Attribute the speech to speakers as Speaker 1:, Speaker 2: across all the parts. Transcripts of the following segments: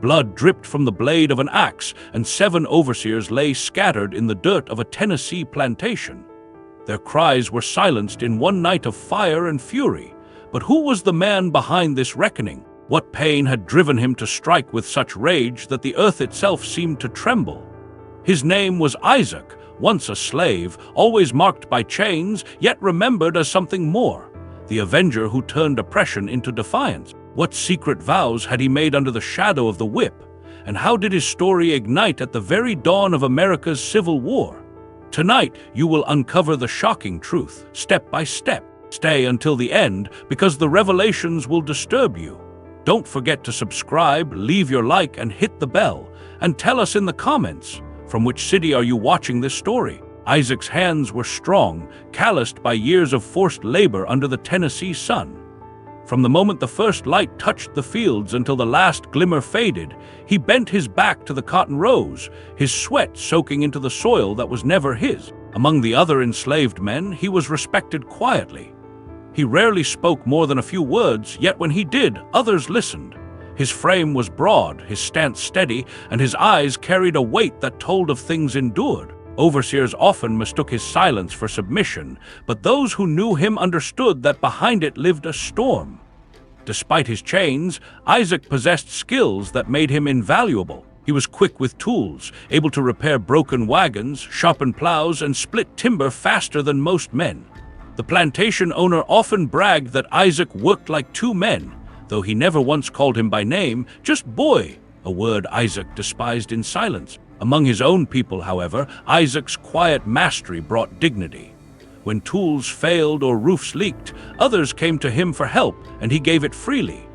Speaker 1: Blood dripped from the blade of an axe, and 7 overseers lay scattered in the dirt of a Tennessee plantation. Their cries were silenced in one night of fire and fury. But who was the man behind this reckoning? What pain had driven him to strike with such rage that the earth itself seemed to tremble? His name was Isaac, once a slave, always marked by chains, yet remembered as something more. The Avenger who turned oppression into defiance. What secret vows had he made under the shadow of the whip? And how did his story ignite at the very dawn of America's Civil War? Tonight, you will uncover the shocking truth, step by step. Stay until the end, because the revelations will disturb you. Don't forget to subscribe, leave your like, and hit the bell. And tell us in the comments, from which city are you watching this story? Isaac's hands were strong, calloused by years of forced labor under the Tennessee sun. From the moment the first light touched the fields until the last glimmer faded, he bent his back to the cotton rows, his sweat soaking into the soil that was never his. Among the other enslaved men, he was respected quietly. He rarely spoke more than a few words, yet when he did, others listened. His frame was broad, his stance steady, and his eyes carried a weight that told of things endured. Overseers often mistook his silence for submission, but those who knew him understood that behind it lived a storm. Despite his chains, Isaac possessed skills that made him invaluable. He was quick with tools, able to repair broken wagons, sharpen plows, and split timber faster than most men. The plantation owner often bragged that Isaac worked like 2 men, though he never once called him by name, just boy, a word Isaac despised in silence. Among his own people, however, Isaac's quiet mastery brought dignity. When tools failed or roofs leaked, others came to him for help, and he gave it freely.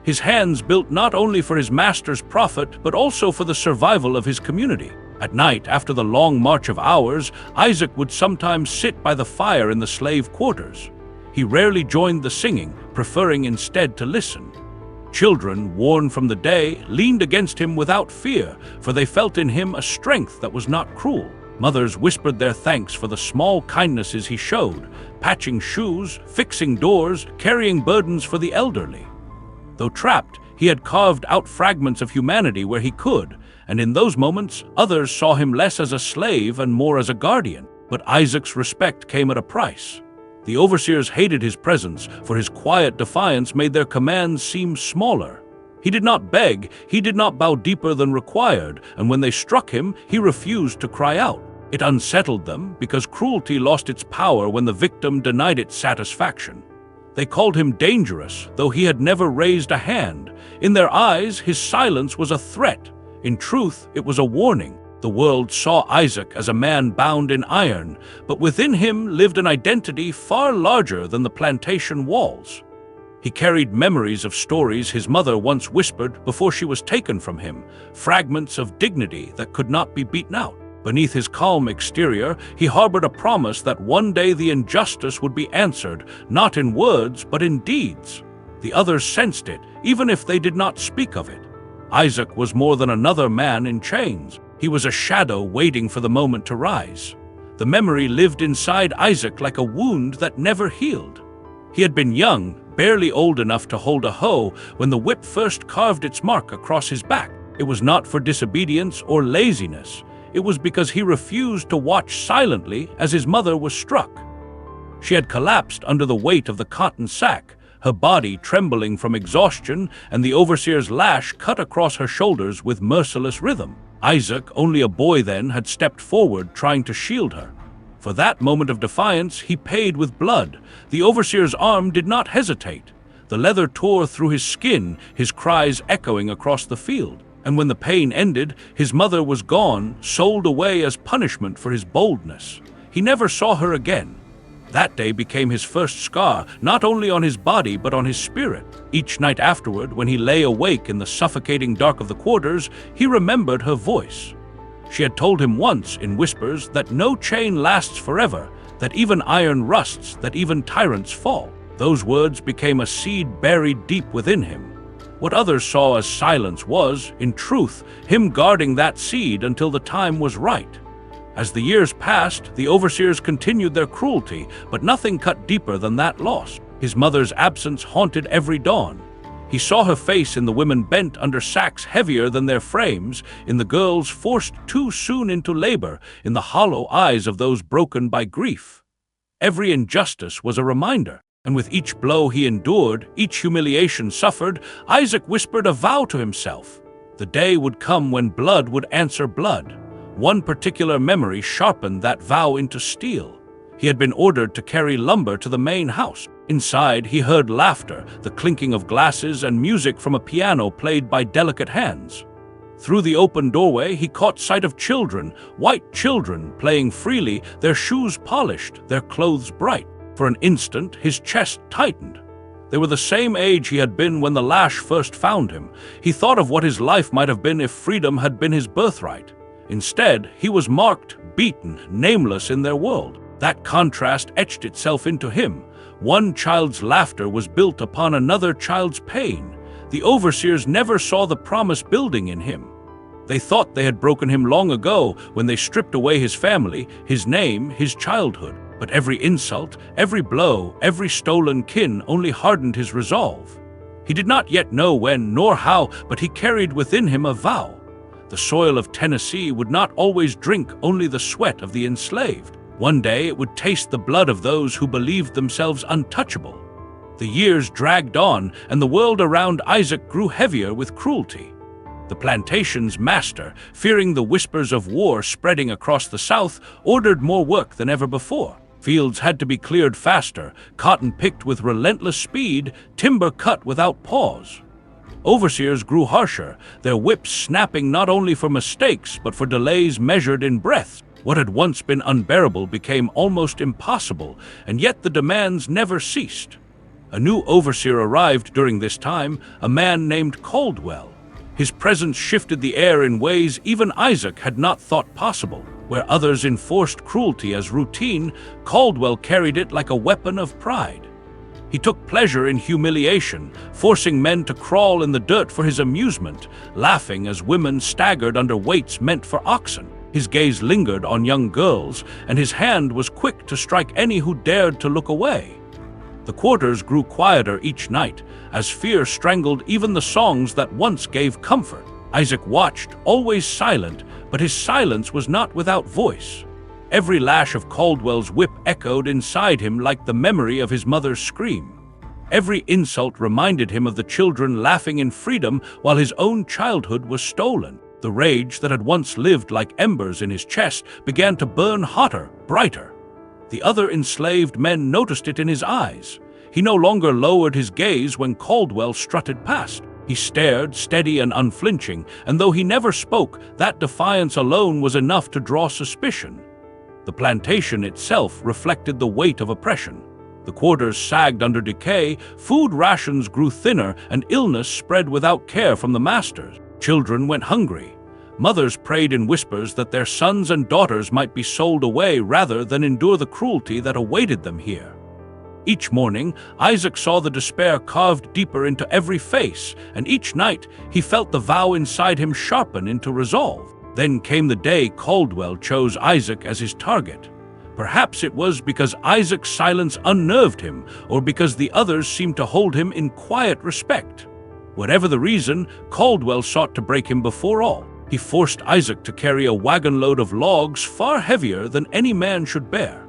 Speaker 1: His hands built not only for his master's profit, but also for the survival of his community. At night, after the long march of hours, Isaac would sometimes sit by the fire in the slave quarters. He rarely joined the singing, preferring instead to listen. Children, worn from the day, leaned against him without fear, for they felt in him a strength that was not cruel. Mothers whispered their thanks for the small kindnesses he showed, patching shoes, fixing doors, carrying burdens for the elderly. Though trapped, he had carved out fragments of humanity where he could, and in those moments, others saw him less as a slave and more as a guardian. But Isaac's respect came at a price. The overseers hated his presence, for his quiet defiance made their commands seem smaller. He did not beg, he did not bow deeper than required, and when they struck him, he refused to cry out. It unsettled them, because cruelty lost its power when the victim denied it satisfaction. They called him dangerous, though he had never raised a hand. In their eyes, his silence was a threat. In truth, it was a warning. The world saw Isaac as a man bound in iron, but within him lived an identity far larger than the plantation walls. He carried memories of stories his mother once whispered before she was taken from him, fragments of dignity that could not be beaten out. Beneath his calm exterior, he harbored a promise that one day the injustice would be answered, not in words, but in deeds. The others sensed it, even if they did not speak of it. Isaac was more than another man in chains. He was a shadow waiting for the moment to rise. The memory lived inside Isaac like a wound that never healed. He had been young, barely old enough to hold a hoe, when the whip first carved its mark across his back. It was not for disobedience or laziness. It was because he refused to watch silently as his mother was struck. She had collapsed under the weight of the cotton sack, her body trembling from exhaustion, and the overseer's lash cut across her shoulders with merciless rhythm. Isaac, only a boy then, had stepped forward, trying to shield her. For that moment of defiance, he paid with blood. The overseer's arm did not hesitate. The leather tore through his skin, his cries echoing across the field. And when the pain ended, his mother was gone, sold away as punishment for his boldness. He never saw her again. That day became his first scar, not only on his body but on his spirit. Each night afterward, when he lay awake in the suffocating dark of the quarters, he remembered her voice. She had told him once, in whispers, that no chain lasts forever, that even iron rusts, that even tyrants fall. Those words became a seed buried deep within him. What others saw as silence was, in truth, him guarding that seed until the time was right. As the years passed, the overseers continued their cruelty, but nothing cut deeper than that loss. His mother's absence haunted every dawn. He saw her face in the women bent under sacks heavier than their frames, in the girls forced too soon into labor, in the hollow eyes of those broken by grief. Every injustice was a reminder, and with each blow he endured, each humiliation suffered, Isaac whispered a vow to himself. The day would come when blood would answer blood. One particular memory sharpened that vow into steel. He had been ordered to carry lumber to the main house. Inside, he heard laughter, the clinking of glasses, and music from a piano played by delicate hands. Through the open doorway, he caught sight of children, white children, playing freely, their shoes polished, their clothes bright. For an instant, his chest tightened. They were the same age he had been when the lash first found him. He thought of what his life might have been if freedom had been his birthright. Instead, he was marked, beaten, nameless in their world. That contrast etched itself into him. One child's laughter was built upon another child's pain. The overseers never saw the promise building in him. They thought they had broken him long ago when they stripped away his family, his name, his childhood. But every insult, every blow, every stolen kin only hardened his resolve. He did not yet know when nor how, but he carried within him a vow. The soil of Tennessee would not always drink only the sweat of the enslaved. One day it would taste the blood of those who believed themselves untouchable. The years dragged on, and the world around Isaac grew heavier with cruelty. The plantation's master, fearing the whispers of war spreading across the South, ordered more work than ever before. Fields had to be cleared faster, cotton picked with relentless speed, timber cut without pause. Overseers grew harsher, their whips snapping not only for mistakes but for delays measured in breaths. What had once been unbearable became almost impossible, and yet the demands never ceased. A new overseer arrived during this time, a man named Caldwell. His presence shifted the air in ways even Isaac had not thought possible. Where others enforced cruelty as routine, Caldwell carried it like a weapon of pride. He took pleasure in humiliation, forcing men to crawl in the dirt for his amusement, laughing as women staggered under weights meant for oxen. His gaze lingered on young girls, and his hand was quick to strike any who dared to look away. The quarters grew quieter each night, as fear strangled even the songs that once gave comfort. Isaac watched, always silent, but his silence was not without voice. Every lash of Caldwell's whip echoed inside him like the memory of his mother's scream. Every insult reminded him of the children laughing in freedom while his own childhood was stolen. The rage that had once lived like embers in his chest began to burn hotter, brighter. The other enslaved men noticed it in his eyes. He no longer lowered his gaze when Caldwell strutted past. He stared, steady and unflinching, and though he never spoke, that defiance alone was enough to draw suspicion. The plantation itself reflected the weight of oppression. The quarters sagged under decay, food rations grew thinner, and illness spread without care from the masters. Children went hungry. Mothers prayed in whispers that their sons and daughters might be sold away rather than endure the cruelty that awaited them here. Each morning, Isaac saw the despair carved deeper into every face, and each night he felt the vow inside him sharpen into resolve. Then came the day Caldwell chose Isaac as his target. Perhaps it was because Isaac's silence unnerved him, or because the others seemed to hold him in quiet respect. Whatever the reason, Caldwell sought to break him before all. He forced Isaac to carry a wagon load of logs far heavier than any man should bear.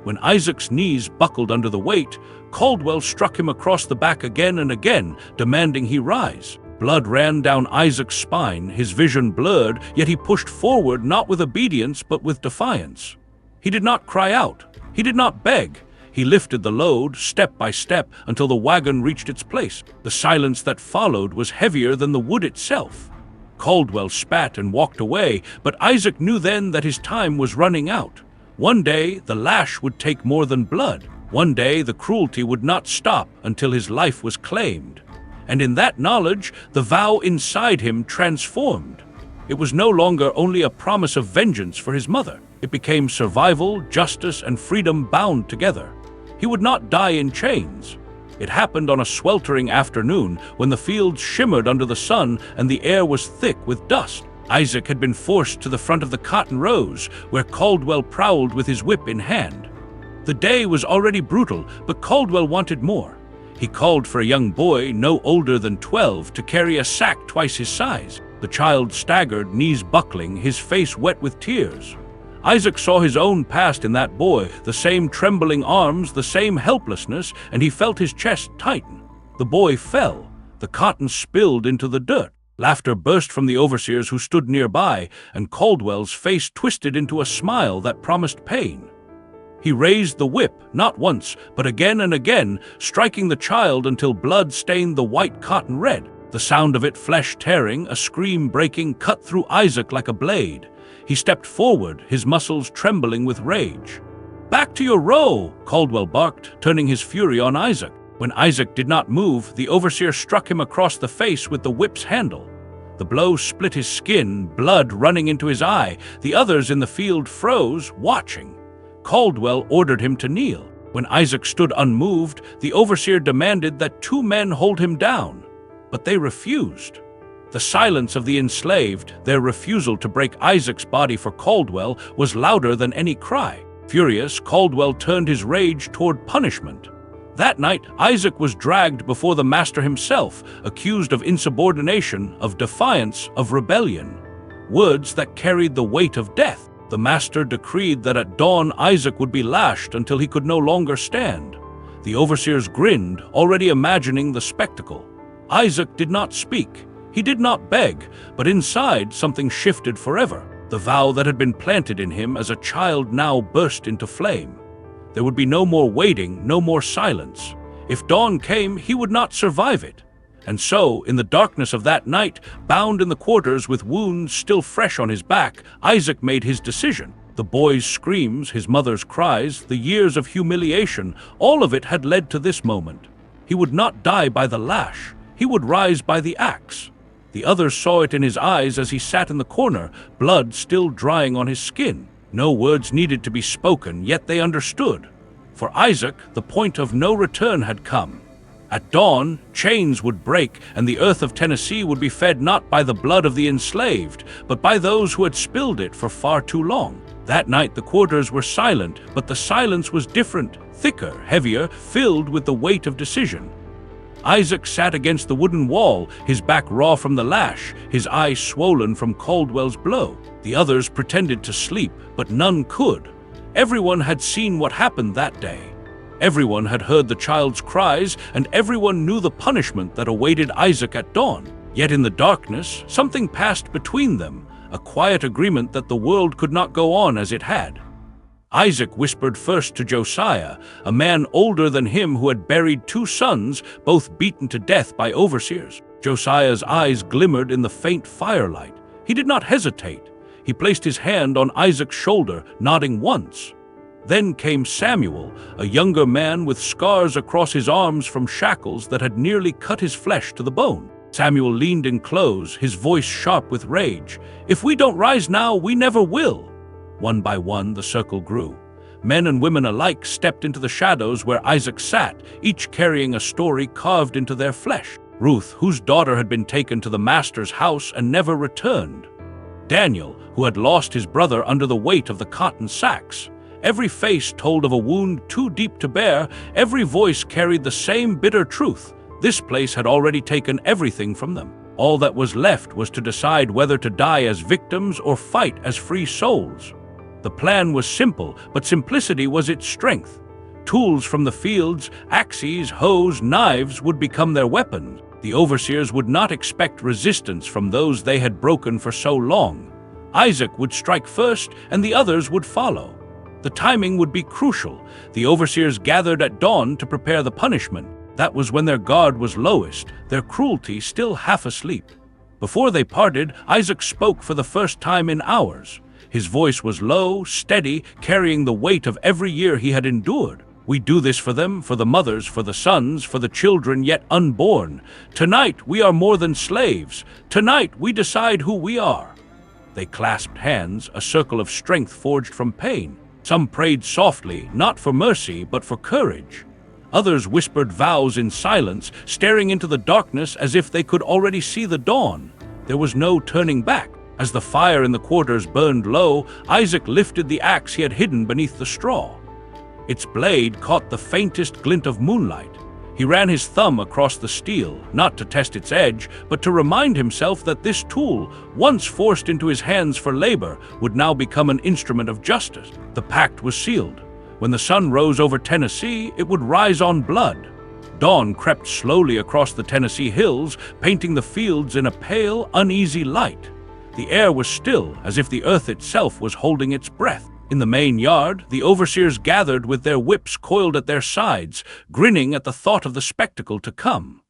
Speaker 1: When Isaac's knees buckled under the weight, Caldwell struck him across the back again and again, demanding he rise. Blood ran down Isaac's spine, his vision blurred, yet he pushed forward not with obedience but with defiance. He did not cry out. He did not beg. He lifted the load, step by step, until the wagon reached its place. The silence that followed was heavier than the wood itself. Caldwell spat and walked away, but Isaac knew then that his time was running out. One day, the lash would take more than blood. One day, the cruelty would not stop until his life was claimed. And in that knowledge, the vow inside him transformed. It was no longer only a promise of vengeance for his mother. It became survival, justice, and freedom bound together. He would not die in chains. It happened on a sweltering afternoon when the fields shimmered under the sun and the air was thick with dust. Isaac had been forced to the front of the cotton rows, where Caldwell prowled with his whip in hand. The day was already brutal, but Caldwell wanted more. He called for a young boy no older than 12 to carry a sack twice his size. The child staggered, knees buckling, his face wet with tears. Isaac saw his own past in that boy, the same trembling arms, the same helplessness, and he felt his chest tighten. The boy fell. The cotton spilled into the dirt. Laughter burst from the overseers who stood nearby, and Caldwell's face twisted into a smile that promised pain. He raised the whip, not once, but again and again, striking the child until blood stained the white cotton red. The sound of it, flesh tearing, a scream breaking, cut through Isaac like a blade. He stepped forward, his muscles trembling with rage. "Back to your row!" Caldwell barked, turning his fury on Isaac. When Isaac did not move, the overseer struck him across the face with the whip's handle. The blow split his skin, blood running into his eye. The others in the field froze, watching. Caldwell ordered him to kneel. When Isaac stood unmoved, the overseer demanded that 2 men hold him down. But they refused. The silence of the enslaved, their refusal to break Isaac's body for Caldwell, was louder than any cry. Furious, Caldwell turned his rage toward punishment. That night, Isaac was dragged before the master himself, accused of insubordination, of defiance, of rebellion. Words that carried the weight of death. The master decreed that at dawn Isaac would be lashed until he could no longer stand. The overseers grinned, already imagining the spectacle. Isaac did not speak. He did not beg, but inside something shifted forever. The vow that had been planted in him as a child now burst into flame. There would be no more waiting, no more silence. If dawn came, he would not survive it. And so, in the darkness of that night, bound in the quarters with wounds still fresh on his back, Isaac made his decision. The boy's screams, his mother's cries, the years of humiliation, all of it had led to this moment. He would not die by the lash. He would rise by the axe. The others saw it in his eyes as he sat in the corner, blood still drying on his skin. No words needed to be spoken, yet they understood. For Isaac, the point of no return had come. At dawn, chains would break, and the earth of Tennessee would be fed not by the blood of the enslaved, but by those who had spilled it for far too long. That night the quarters were silent, but the silence was different, thicker, heavier, filled with the weight of decision. Isaac sat against the wooden wall, his back raw from the lash, his eyes swollen from Caldwell's blow. The others pretended to sleep, but none could. Everyone had seen what happened that day. Everyone had heard the child's cries, and everyone knew the punishment that awaited Isaac at dawn. Yet in the darkness, something passed between them, a quiet agreement that the world could not go on as it had. Isaac whispered first to Josiah, a man older than him who had buried 2 sons, both beaten to death by overseers. Josiah's eyes glimmered in the faint firelight. He did not hesitate. He placed his hand on Isaac's shoulder, nodding once. Then came Samuel, a younger man with scars across his arms from shackles that had nearly cut his flesh to the bone. Samuel leaned in close, his voice sharp with rage. "If we don't rise now, we never will." One by one, the circle grew. Men and women alike stepped into the shadows where Isaac sat, each carrying a story carved into their flesh. Ruth, whose daughter had been taken to the master's house and never returned. Daniel, who had lost his brother under the weight of the cotton sacks. Every face told of a wound too deep to bear. Every voice carried the same bitter truth. This place had already taken everything from them. All that was left was to decide whether to die as victims or fight as free souls. The plan was simple, but simplicity was its strength. Tools from the fields, axes, hoes, knives would become their weapons. The overseers would not expect resistance from those they had broken for so long. Isaac would strike first, and the others would follow. The timing would be crucial. The overseers gathered at dawn to prepare the punishment. That was when their guard was lowest, their cruelty still half asleep. Before they parted, Isaac spoke for the first time in hours. His voice was low, steady, carrying the weight of every year he had endured. "We do this for them, for the mothers, for the sons, for the children yet unborn. Tonight we are more than slaves. Tonight we decide who we are." They clasped hands, a circle of strength forged from pain. Some prayed softly, not for mercy, but for courage. Others whispered vows in silence, staring into the darkness as if they could already see the dawn. There was no turning back. As the fire in the quarters burned low, Isaac lifted the axe he had hidden beneath the straw. Its blade caught the faintest glint of moonlight. He ran his thumb across the steel, not to test its edge, but to remind himself that this tool, once forced into his hands for labor, would now become an instrument of justice. The pact was sealed. When the sun rose over Tennessee, it would rise on blood. Dawn crept slowly across the Tennessee hills, painting the fields in a pale, uneasy light. The air was still, as if the earth itself was holding its breath. In the main yard, the overseers gathered with their whips coiled at their sides, grinning at the thought of the spectacle to come.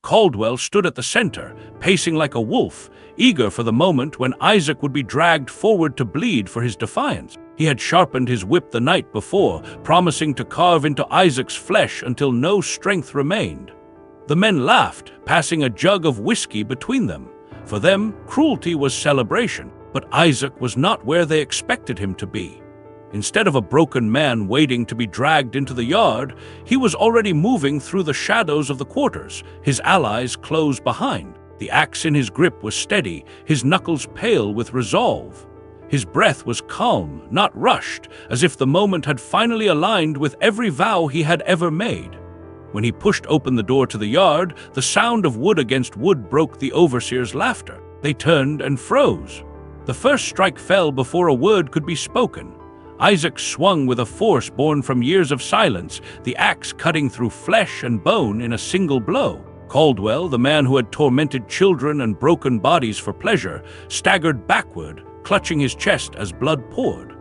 Speaker 1: Caldwell stood at the center, pacing like a wolf, eager for the moment when Isaac would be dragged forward to bleed for his defiance. He had sharpened his whip the night before, promising to carve into Isaac's flesh until no strength remained. The men laughed, passing a jug of whiskey between them. For them, cruelty was celebration, but Isaac was not where they expected him to be. Instead of a broken man waiting to be dragged into the yard, he was already moving through the shadows of the quarters, his allies close behind. The axe in his grip was steady, his knuckles pale with resolve. His breath was calm, not rushed, as if the moment had finally aligned with every vow he had ever made. When he pushed open the door to the yard, the sound of wood against wood broke the overseer's laughter. They turned and froze. The first strike fell before a word could be spoken. Isaac swung with a force born from years of silence, the axe cutting through flesh and bone in a single blow. Caldwell, the man who had tormented children and broken bodies for pleasure, staggered backward, clutching his chest as blood poured.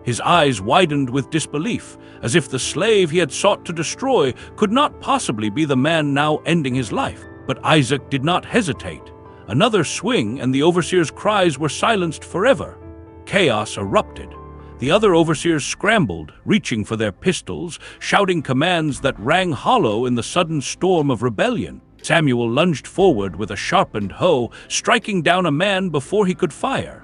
Speaker 1: His eyes widened with disbelief, as if the slave he had sought to destroy could not possibly be the man now ending his life. But Isaac did not hesitate. Another swing, and the overseer's cries were silenced forever. Chaos erupted. The other overseers scrambled, reaching for their pistols, shouting commands that rang hollow in the sudden storm of rebellion. Samuel lunged forward with a sharpened hoe, striking down a man before he could fire.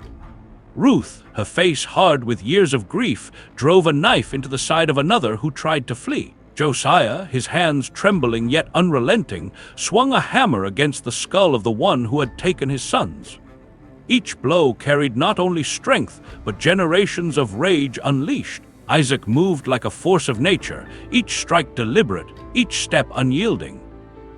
Speaker 1: Ruth, her face hard with years of grief, drove a knife into the side of another who tried to flee. Josiah, his hands trembling yet unrelenting, swung a hammer against the skull of the one who had taken his sons. Each blow carried not only strength, but generations of rage unleashed. Isaac moved like a force of nature, each strike deliberate, each step unyielding.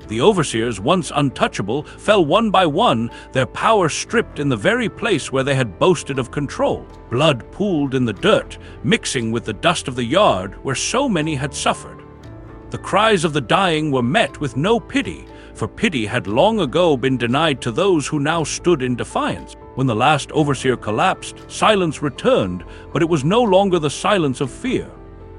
Speaker 1: The overseers, once untouchable, fell one by one, their power stripped in the very place where they had boasted of control. Blood pooled in the dirt, mixing with the dust of the yard where so many had suffered. The cries of the dying were met with no pity, for pity had long ago been denied to those who now stood in defiance. When the last overseer collapsed, silence returned, but it was no longer the silence of fear.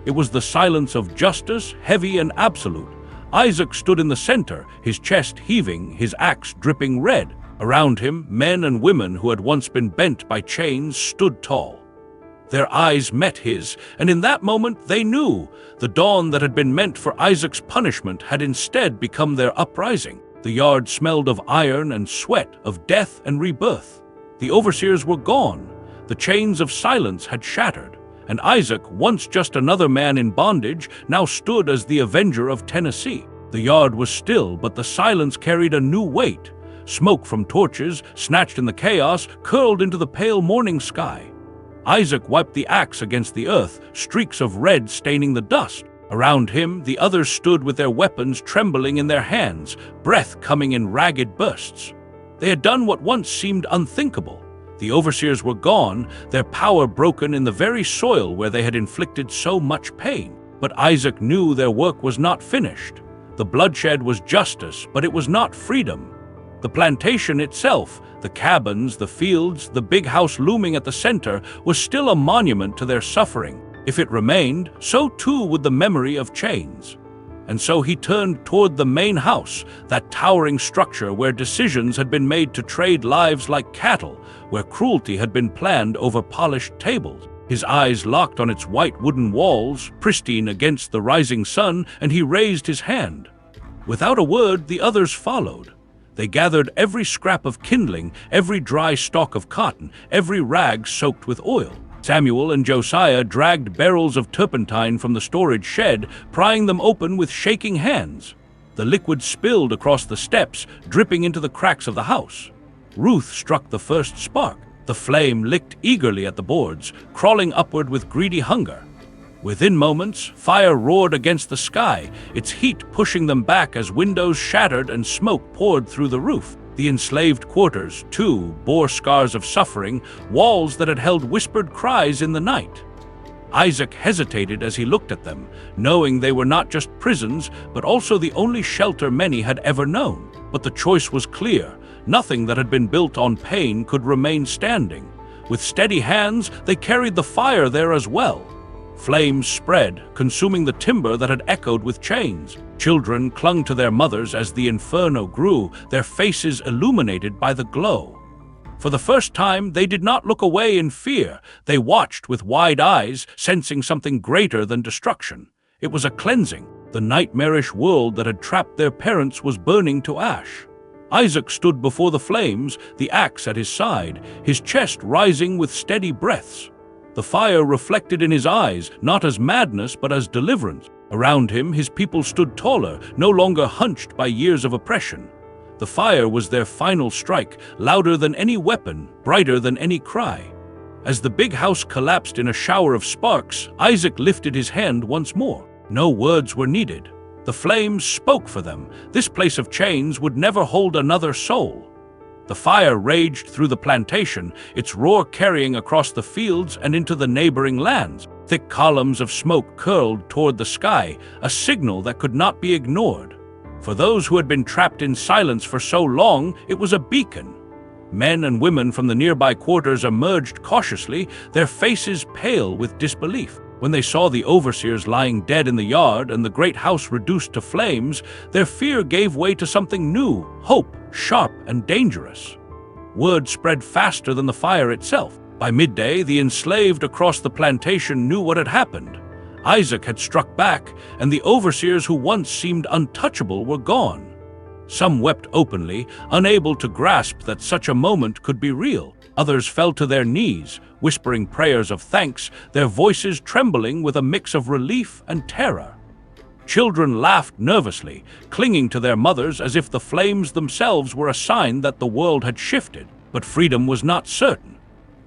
Speaker 1: It was the silence of justice, heavy and absolute. Isaac stood in the center, his chest heaving, his axe dripping red. Around him, men and women who had once been bent by chains stood tall. Their eyes met his, and in that moment they knew the dawn that had been meant for Isaac's punishment had instead become their uprising. The yard smelled of iron and sweat, of death and rebirth. The overseers were gone. The chains of silence had shattered. And Isaac, once just another man in bondage, now stood as the Avenger of Tennessee. The yard was still, but the silence carried a new weight. Smoke from torches, snatched in the chaos, curled into the pale morning sky. Isaac wiped the axe against the earth, streaks of red staining the dust. Around him, the others stood with their weapons trembling in their hands, breath coming in ragged bursts. They had done what once seemed unthinkable. The overseers were gone, their power broken in the very soil where they had inflicted so much pain. But Isaac knew their work was not finished. The bloodshed was justice, but it was not freedom. The plantation itself, the cabins, the fields, the big house looming at the center, was still a monument to their suffering. If it remained, so too would the memory of chains. And so he turned toward the main house, that towering structure where decisions had been made to trade lives like cattle, where cruelty had been planned over polished tables. His eyes locked on its white wooden walls, pristine against the rising sun, and he raised his hand. Without a word, the others followed. They gathered every scrap of kindling, every dry stalk of cotton, every rag soaked with oil. Samuel and Josiah dragged barrels of turpentine from the storage shed, prying them open with shaking hands. The liquid spilled across the steps, dripping into the cracks of the house. Ruth struck the first spark. The flame licked eagerly at the boards, crawling upward with greedy hunger. Within moments, fire roared against the sky, its heat pushing them back as windows shattered and smoke poured through the roof. The enslaved quarters, too, bore scars of suffering, walls that had held whispered cries in the night. Isaac hesitated as he looked at them, knowing they were not just prisons, but also the only shelter many had ever known. But the choice was clear. Nothing that had been built on pain could remain standing. With steady hands, they carried the fire there as well. Flames spread, consuming the timber that had echoed with chains. Children clung to their mothers as the inferno grew, their faces illuminated by the glow. For the first time, they did not look away in fear. They watched with wide eyes, sensing something greater than destruction. It was a cleansing. The nightmarish world that had trapped their parents was burning to ash. Isaac stood before the flames, the axe at his side, his chest rising with steady breaths. The fire reflected in his eyes, not as madness but as deliverance. Around him, his people stood taller, no longer hunched by years of oppression. The fire was their final strike, louder than any weapon, brighter than any cry. As the big house collapsed in a shower of sparks, Isaac lifted his hand once more. No words were needed. The flames spoke for them. This place of chains would never hold another soul. The fire raged through the plantation, its roar carrying across the fields and into the neighboring lands. Thick columns of smoke curled toward the sky, a signal that could not be ignored. For those who had been trapped in silence for so long, it was a beacon. Men and women from the nearby quarters emerged cautiously, their faces pale with disbelief. When they saw the overseers lying dead in the yard and the great house reduced to flames, their fear gave way to something new, hope, sharp and dangerous. Word spread faster than the fire itself. By midday, the enslaved across the plantation knew what had happened. Isaac had struck back, and the overseers who once seemed untouchable were gone. Some wept openly, unable to grasp that such a moment could be real. Others fell to their knees, whispering prayers of thanks, their voices trembling with a mix of relief and terror. Children laughed nervously, clinging to their mothers as if the flames themselves were a sign that the world had shifted. But freedom was not certain.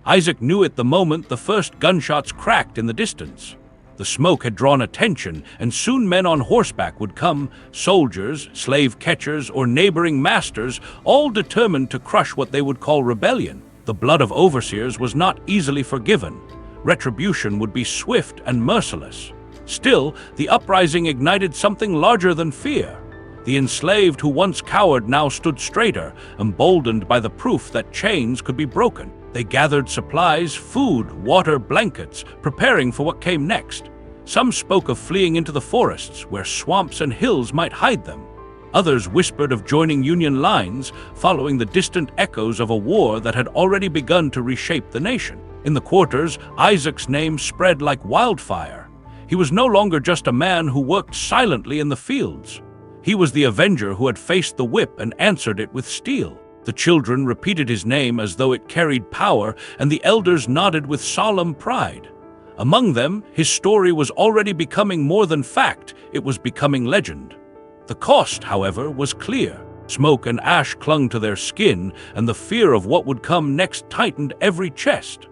Speaker 1: Isaac knew it the moment the first gunshots cracked in the distance. The smoke had drawn attention, and soon men on horseback would come, soldiers, slave catchers, or neighboring masters, all determined to crush what they would call rebellion. The blood of overseers was not easily forgiven. Retribution would be swift and merciless. Still, the uprising ignited something larger than fear. The enslaved who once cowered now stood straighter, emboldened by the proof that chains could be broken. They gathered supplies, food, water, blankets, preparing for what came next. Some spoke of fleeing into the forests, where swamps and hills might hide them. Others whispered of joining Union lines, following the distant echoes of a war that had already begun to reshape the nation. In the quarters, Isaac's name spread like wildfire. He was no longer just a man who worked silently in the fields. He was the Avenger who had faced the whip and answered it with steel. The children repeated his name as though it carried power, and the elders nodded with solemn pride. Among them, his story was already becoming more than fact, it was becoming legend. The cost, however, was clear. Smoke and ash clung to their skin, and the fear of what would come next tightened every chest.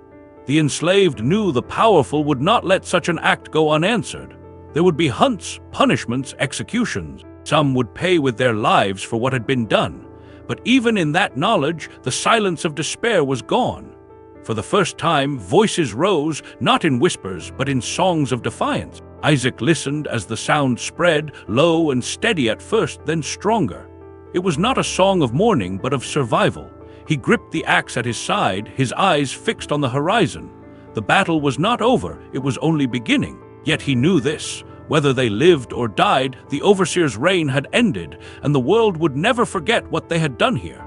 Speaker 1: The enslaved knew the powerful would not let such an act go unanswered. There would be hunts, punishments, executions. Some would pay with their lives for what had been done. But even in that knowledge, the silence of despair was gone. For the first time, voices rose, not in whispers, but in songs of defiance. Isaac listened as the sound spread, low and steady at first, then stronger. It was not a song of mourning, but of survival. He gripped the axe at his side, his eyes fixed on the horizon. The battle was not over, it was only beginning. Yet he knew this. Whether they lived or died, the overseer's reign had ended, and the world would never forget what they had done here.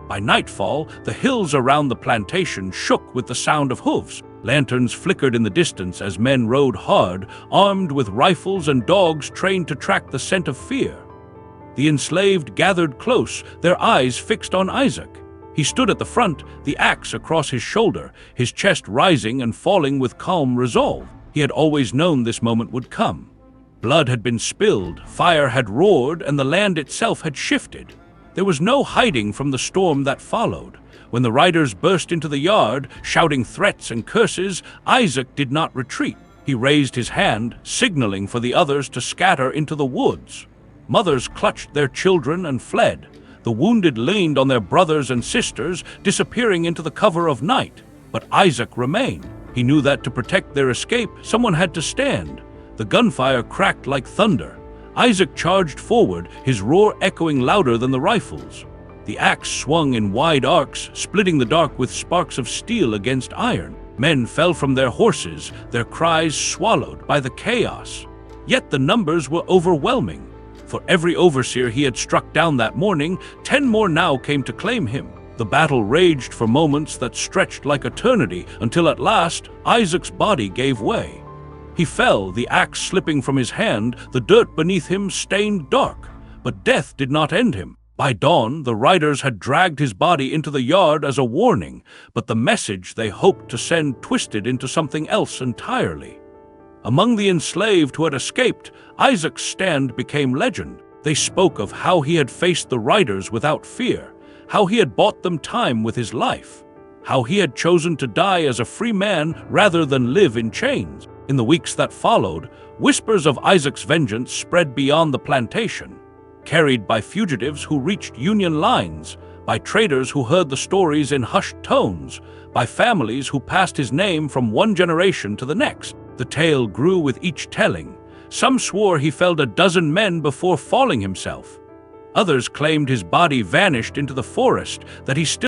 Speaker 1: By nightfall, the hills around the plantation shook with the sound of hooves. Lanterns flickered in the distance as men rode hard, armed with rifles and dogs trained to track the scent of fear. The enslaved gathered close, their eyes fixed on Isaac. He stood at the front, the axe across his shoulder, his chest rising and falling with calm resolve. He had always known this moment would come. Blood had been spilled, fire had roared, and the land itself had shifted. There was no hiding from the storm that followed. When the riders burst into the yard, shouting threats and curses, Isaac did not retreat. He raised his hand, signaling for the others to scatter into the woods. Mothers clutched their children and fled. The wounded leaned on their brothers and sisters, disappearing into the cover of night. But Isaac remained. He knew that to protect their escape, someone had to stand. The gunfire cracked like thunder. Isaac charged forward, his roar echoing louder than the rifles. The axe swung in wide arcs, splitting the dark with sparks of steel against iron. Men fell from their horses, their cries swallowed by the chaos. Yet the numbers were overwhelming. For every overseer he had struck down that morning, 10 more now came to claim him. The battle raged for moments that stretched like eternity, until at last Isaac's body gave way. He fell, the axe slipping from his hand, the dirt beneath him stained dark. But death did not end him. By dawn, the riders had dragged his body into the yard as a warning, but the message they hoped to send twisted into something else entirely. Among the enslaved who had escaped, Isaac's stand became legend. They spoke of how he had faced the riders without fear, how he had bought them time with his life, how he had chosen to die as a free man rather than live in chains. In the weeks that followed, whispers of Isaac's vengeance spread beyond the plantation, carried by fugitives who reached Union lines, by traders who heard the stories in hushed tones, by families who passed his name from one generation to the next. The tale grew with each telling. Some swore he felled a dozen men before falling himself. Others claimed his body vanished into the forest, that he still